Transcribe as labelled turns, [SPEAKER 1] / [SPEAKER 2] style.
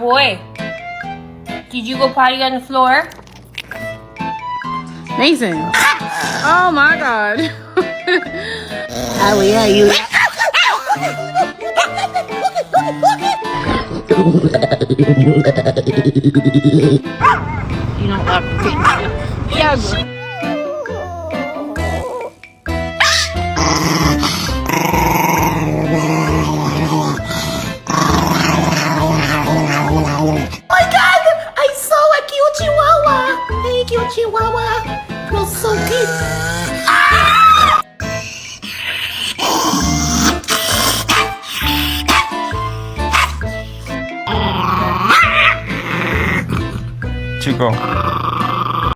[SPEAKER 1] boy. Did you go potty on the floor?
[SPEAKER 2] Mason. Oh my God. Oh yeah, you. You don't love me. Yeah.
[SPEAKER 3] Oh my God! I saw a cute chihuahua! Hey, cute chihuahua! You're so cute!
[SPEAKER 4] Chico.